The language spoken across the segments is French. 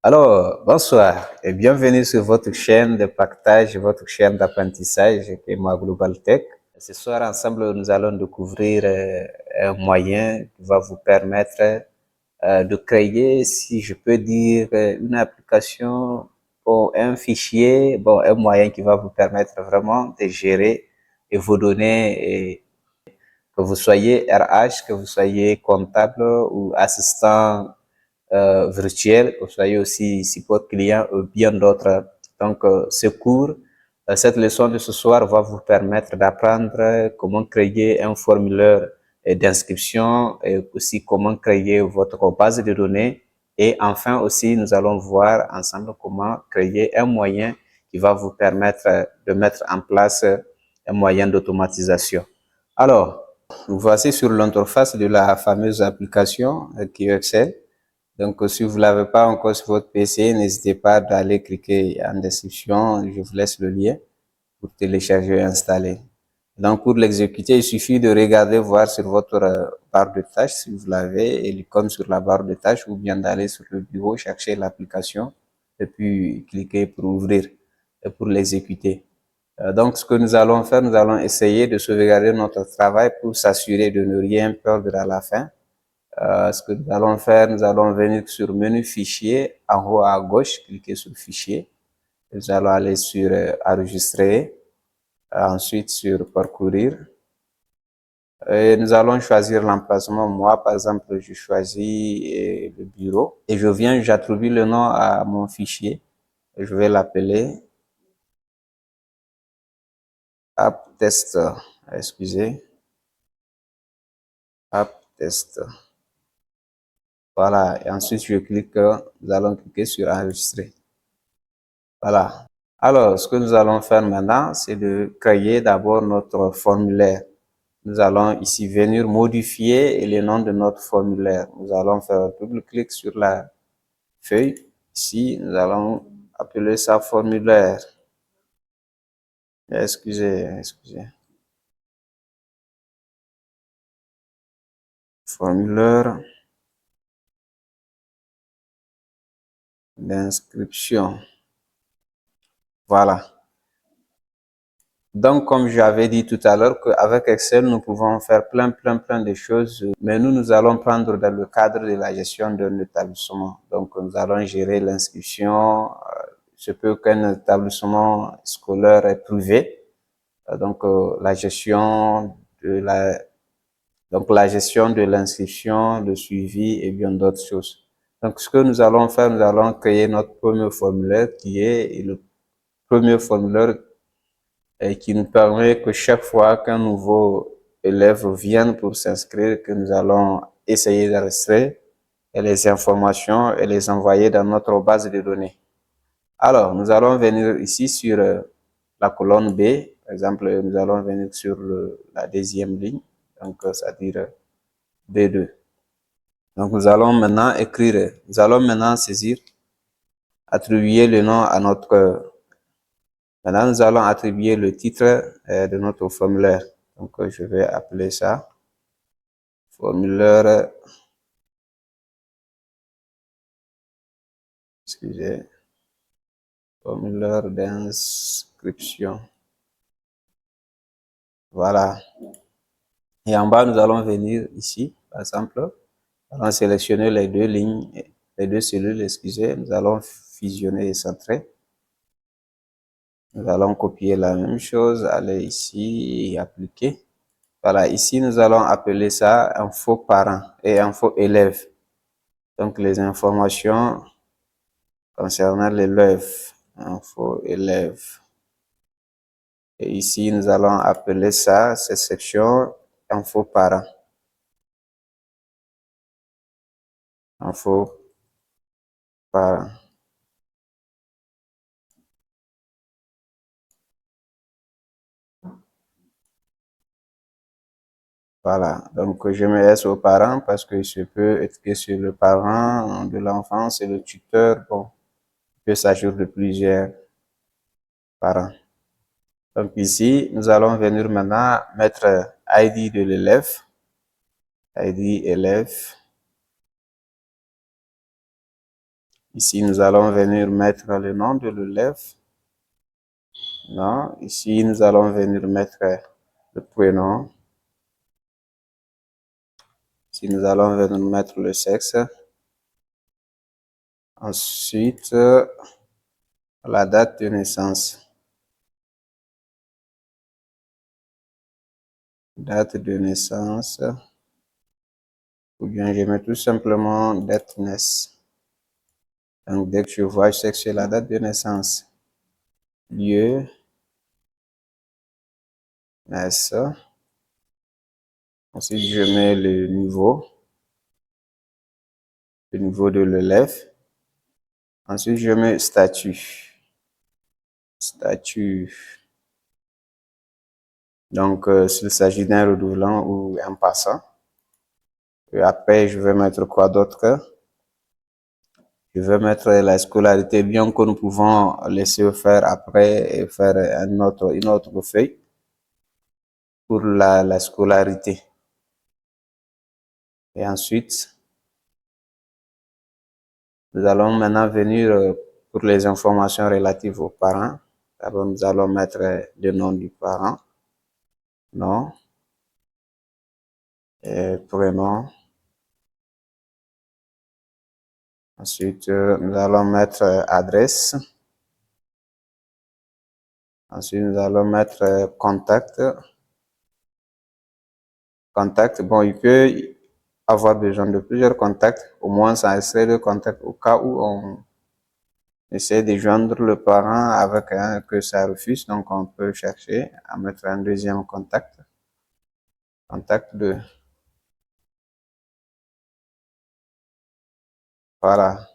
Alors, bonsoir et bienvenue sur votre chaîne de partage, votre chaîne d'apprentissage qui est moi Global Tech. Ce soir, ensemble, nous allons découvrir un moyen qui va vous permettre de créer, si je peux dire, une application ou un fichier, un moyen qui va vous permettre vraiment de gérer et vos données, et que vous soyez RH, que vous soyez comptable ou assistant virtuel, que vous soyez aussi support client ou bien d'autres. Donc, ce cours, cette leçon de ce soir va vous permettre d'apprendre comment créer un formulaire d'inscription et aussi comment créer votre base de données. Et enfin aussi, nous allons voir ensemble comment créer un moyen qui va vous permettre de mettre en place un moyen d'automatisation. Alors, nous voici sur l'interface de la fameuse application qui est Excel. Donc, si vous ne l'avez pas encore sur votre PC, n'hésitez pas d'aller cliquer en description. Je vous laisse le lien pour télécharger et installer. Donc, pour l'exécuter, il suffit de regarder, voir sur votre barre de tâches, si vous l'avez, et l'icône sur la barre de tâches, ou bien d'aller sur le bureau, chercher l'application, et puis cliquer pour ouvrir et pour l'exécuter. Donc, ce que nous allons faire, nous allons essayer de sauvegarder notre travail pour s'assurer de ne rien perdre à la fin. Ce que nous allons faire, nous allons venir sur menu fichier, en haut à gauche, cliquer sur fichier. Nous allons aller sur enregistrer, ensuite sur parcourir. Et nous allons choisir l'emplacement. Moi, par exemple, je choisis le bureau et je viens, j'attribue le nom à mon fichier. Je vais l'appeler app test. Excusez, app test. Voilà. Et ensuite, je clique, nous allons cliquer sur enregistrer. Voilà. Alors, ce que nous allons faire maintenant, c'est de créer d'abord notre formulaire. Nous allons ici venir modifier le nom de notre formulaire. Nous allons faire un double clic sur la feuille. Ici, nous allons appeler ça formulaire. Excusez. Formulaire d'inscription. Voilà. Donc, comme j'avais dit tout à l'heure, qu'avec Excel, nous pouvons faire plein de choses, mais nous allons prendre dans le cadre de la gestion d'un établissement. Donc, nous allons gérer l'inscription. Ce peut qu'un établissement scolaire est privé. Donc, la gestion de l'inscription, le suivi et bien d'autres choses. Donc, ce que nous allons faire, nous allons créer notre premier formulaire qui est le premier formulaire et qui nous permet que chaque fois qu'un nouveau élève vienne pour s'inscrire, que nous allons essayer d'enregistrer les informations et les envoyer dans notre base de données. Alors, nous allons venir ici sur la colonne B. Par exemple, nous allons venir sur la deuxième ligne, donc c'est-à-dire B2. Donc, nous allons maintenant saisir, attribuer le nom à notre. Maintenant, nous allons attribuer le titre de notre formulaire. Donc, je vais appeler ça formulaire, formulaire d'inscription. Voilà. Et en bas, nous allons venir ici, par exemple, nous allons sélectionner les deux lignes, les deux cellules, nous allons fusionner et centrer. Nous allons copier la même chose, aller ici et appliquer. Voilà, ici, nous allons appeler ça info parent et info élève. Donc, les informations concernant l'élève, info élève. Et ici, nous allons appeler ça, cette section, info parent. Info parent. Voilà, donc je mets S aux parents parce que je peux être que sur le parent de l'enfant, c'est le tuteur, bon, il peut s'agir de plusieurs parents. Donc ici, nous allons venir maintenant mettre ID de l'élève, ID élève. Ici, nous allons venir mettre le nom de l'élève. Non, ici, nous allons venir mettre le prénom. Ici, nous allons venir mettre le sexe. Ensuite, la date de naissance. Date de naissance. Ou bien je mets tout simplement date naissance. Donc, dès que je vois, je sais que c'est la date de naissance. Lieu, naissance. Ensuite, je mets le niveau de l'élève. Ensuite, je mets statut. Statut. Donc, s'il s'agit d'un redoutant ou un passant. Et après, je vais mettre quoi d'autre? Je vais mettre la scolarité, bien que nous pouvons laisser faire après et faire une autre feuille pour la scolarité. Et ensuite, nous allons maintenant venir pour les informations relatives aux parents. D'abord, nous allons mettre le nom du parent, nom, et prénom. Ensuite, nous allons mettre adresse. Ensuite, nous allons mettre contact. Contact, bon, il peut avoir besoin de plusieurs contacts, au moins ça serait de contacts au cas où on essaie de joindre le parent avec un que ça refuse, donc on peut chercher à mettre un deuxième contact. Contact 2. Voilà.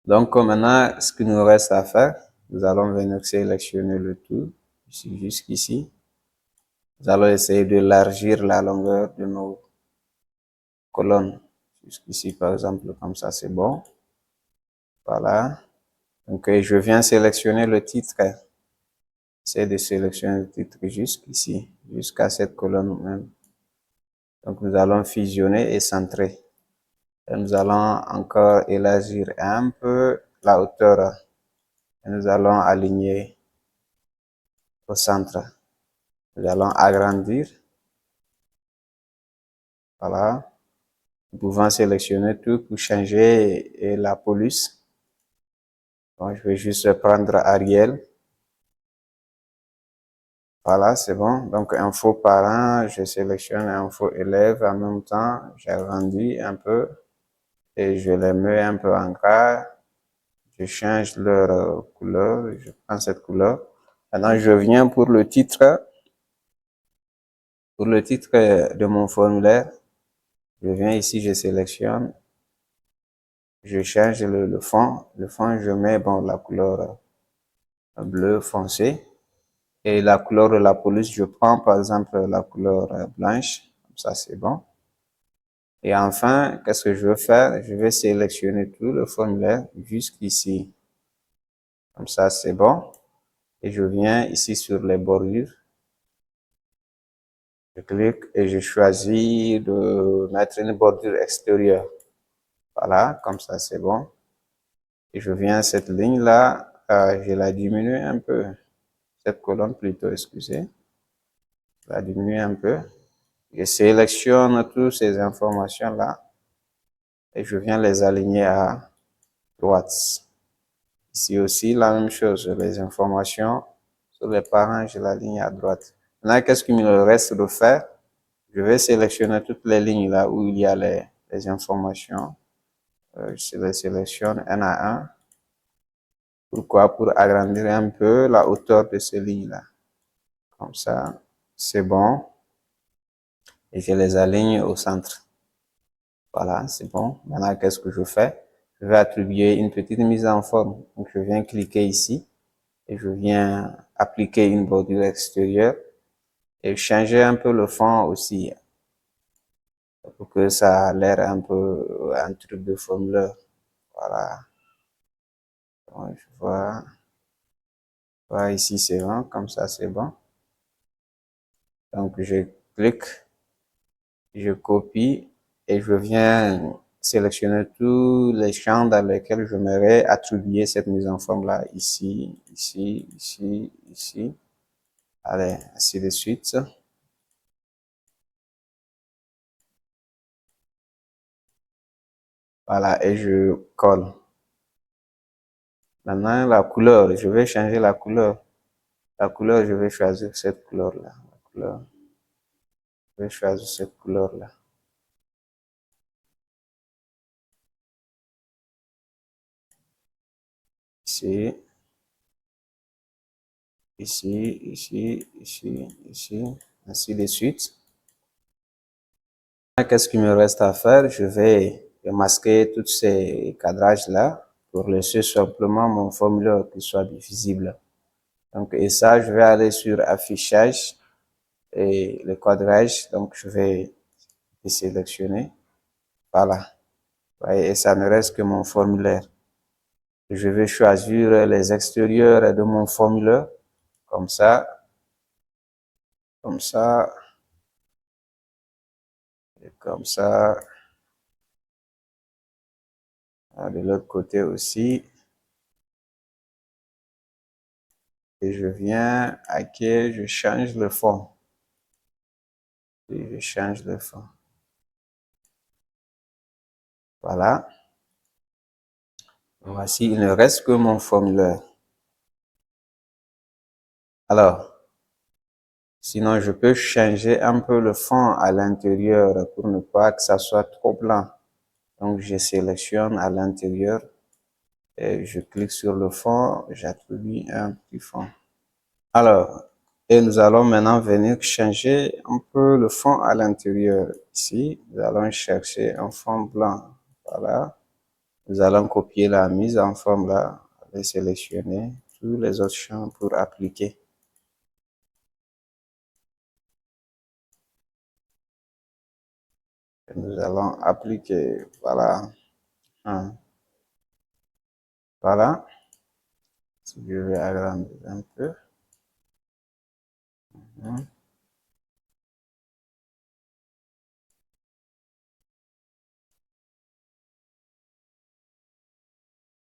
Donc maintenant, ce qu'il nous reste à faire, nous allons venir sélectionner le tout, ici, jusqu'ici. Nous allons essayer d'élargir la longueur de nos colonnes. Jusqu'ici, par exemple, comme ça, c'est bon. Voilà. Donc, je viens sélectionner le titre. J'essaie de sélectionner le titre jusqu'ici, jusqu'à cette colonne même. Donc, nous allons fusionner et centrer. Et nous allons encore élargir un peu la hauteur. Et nous allons aligner au centre. Nous allons agrandir. Voilà. Nous pouvons sélectionner tout pour changer la police. Bon, je vais juste prendre Ariel. Voilà, c'est bon. Donc, info parent, je sélectionne info élève en même temps. J'agrandis un peu et je les mets un peu en gras. Je change leur couleur. Je prends cette couleur. Maintenant, je viens pour le titre. Pour le titre de mon formulaire, je viens ici, je sélectionne. Je change le fond. Le fond, je mets bon, la couleur bleu foncé. Et la couleur de la police, je prends par exemple la couleur blanche. Comme ça, c'est bon. Et enfin, qu'est-ce que je veux faire? Je vais sélectionner tout le formulaire jusqu'ici. Comme ça, c'est bon. Et je viens ici sur les bordures. Je clique et je choisis de mettre une bordure extérieure. Voilà, comme ça, c'est bon. Et je viens à cette ligne-là, je la diminue un peu. Cette colonne plutôt, excusez. Je la diminue un peu. Je sélectionne toutes ces informations-là et je viens les aligner à droite. Ici aussi, la même chose, les informations sur les parents, je l'aligne à droite. Maintenant, qu'est-ce qu'il me reste de faire? Je vais sélectionner toutes les lignes là où il y a les informations. Je les sélectionne un à un. Pourquoi? Pour agrandir un peu la hauteur de ces lignes-là. Comme ça, c'est bon. Et je les aligne au centre. Voilà, c'est bon. Maintenant, qu'est-ce que je fais? Je vais attribuer une petite mise en forme. Donc, je viens cliquer ici et je viens appliquer une bordure extérieure et changer un peu le fond aussi pour que ça a l'air un peu un truc de formulaire. Voilà. Donc, je vois. Voilà, ici, c'est bon. Comme ça, c'est bon. Donc, je clique, je copie et je viens sélectionner tous les champs dans lesquels j'aimerais attribuer cette mise en forme-là. Ici, ici, ici, ici. Allez, ainsi de suite. Voilà, et je colle. Maintenant, la couleur, je vais changer la couleur. La couleur, je vais choisir cette couleur-là. La couleur, je vais choisir cette couleur-là. Ici, ici, ici, ici, ici, ainsi de suite. Qu'est-ce qu'il me reste à faire? Je vais masquer tous ces cadrages-là pour laisser simplement mon formulaire qui soit visible. Donc, et ça, je vais aller sur affichage et le cadrage. Donc, je vais sélectionner. Voilà. Et ça ne reste que mon formulaire. Je vais choisir les extérieurs de mon formulaire. Comme ça. Comme ça. Et comme ça. De l'autre côté aussi. Et je viens à qui je change le fond. Et je change le fond. Voilà. Voici, il ne reste que mon formulaire. Alors, sinon je peux changer un peu le fond à l'intérieur pour ne pas que ça soit trop blanc. Donc, je sélectionne à l'intérieur et je clique sur le fond, j'attribue un petit fond. Alors, et nous allons maintenant venir changer un peu le fond à l'intérieur. Ici, nous allons chercher un fond blanc. Voilà. Nous allons copier la mise en forme là et sélectionner tous les autres champs pour appliquer. Et nous allons appliquer. Voilà. Voilà. Je vais agrandir un peu.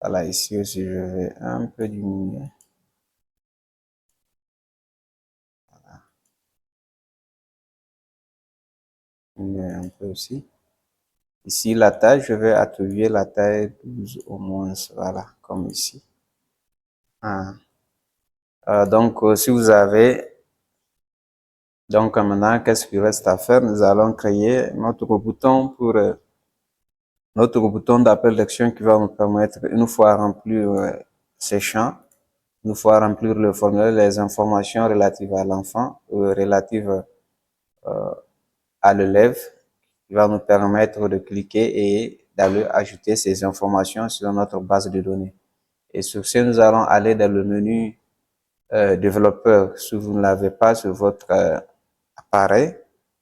Voilà, ici aussi, je vais un peu diminuer. Voilà. Diminuer un peu aussi. Ici, la taille, je vais attribuer la taille 12 au moins, voilà, comme ici. Donc, si vous avez, donc maintenant, qu'est-ce qu'il reste à faire? Nous allons créer notre bouton pour notre bouton d'appel d'action qui va nous permettre, une fois remplir ces champs, une fois remplir le formulaire, les informations relatives à l'enfant, relatives à l'élève, qui va nous permettre de cliquer et d'aller ajouter ces informations sur notre base de données. Et sur ce, nous allons aller dans le menu développeur. Si vous ne l'avez pas sur votre appareil,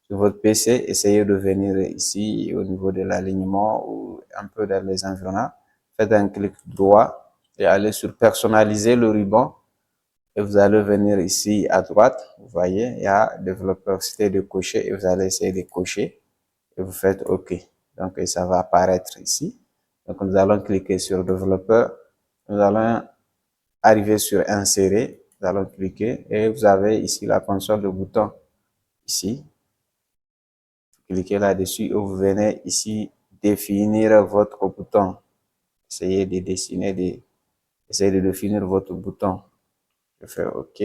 sur votre PC, essayez de venir ici au niveau de l'alignement ou un peu dans les environnants. Faites un clic droit et allez sur personnaliser le ruban. Et vous allez venir ici à droite. Vous voyez, il y a développeur, c'était de cocher et vous allez essayer de cocher et vous faites OK. Donc, ça va apparaître ici. Donc, nous allons cliquer sur développeur. Nous allons arriver sur insérer. Nous allons cliquer et vous avez ici la console de boutons. Ici, vous cliquez là-dessus et vous venez ici définir votre bouton. Essayez de dessiner, essayez de définir votre bouton. Je fais OK.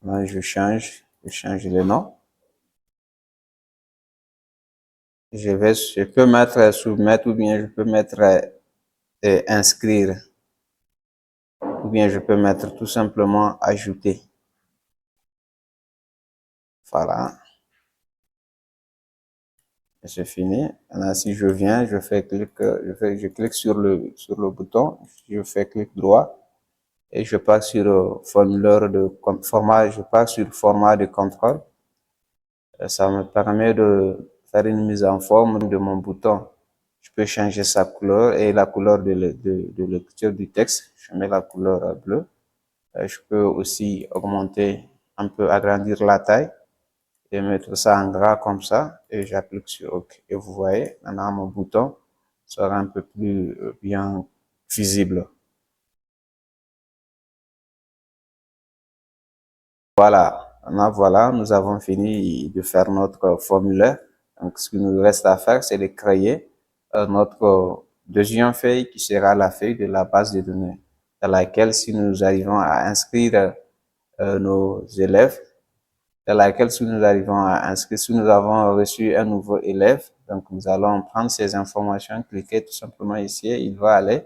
Maintenant, je change le nom. Je peux mettre soumettre ou bien je peux mettre inscrire ou bien je peux mettre tout simplement ajouter. Voilà. C'est fini. Maintenant, si je viens, je fais clic, je clique sur le bouton, je fais clic droit et je passe sur formulaire de format, je passe sur format de contrôle. Ça me permet de faire une mise en forme de mon bouton. Je peux changer sa couleur et la couleur de lecture du texte. Je mets la couleur bleue. Je peux aussi augmenter un peu, agrandir la taille Je vais mettre ça en gras comme ça et j'applique sur OK. Et vous voyez, maintenant mon bouton sera un peu plus bien visible. Voilà, maintenant voilà, nous avons fini de faire notre formulaire. Donc ce qu'il nous reste à faire, c'est de créer notre deuxième feuille qui sera la feuille de la base de données, dans laquelle si nous arrivons à inscrire nos élèves, dans laquelle si nous arrivons à inscrire, si nous avons reçu un nouveau élève, donc nous allons prendre ces informations, cliquer tout simplement ici, il va aller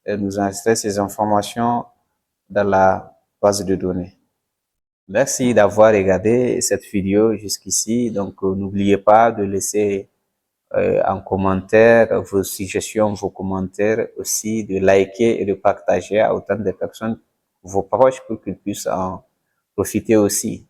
nous enregistrer ces informations dans la base de données. Merci d'avoir regardé cette vidéo jusqu'ici. Donc, n'oubliez pas de laisser en commentaire vos suggestions, vos commentaires, aussi de liker et de partager à autant de personnes, vos proches, pour qu'ils puissent en profiter aussi.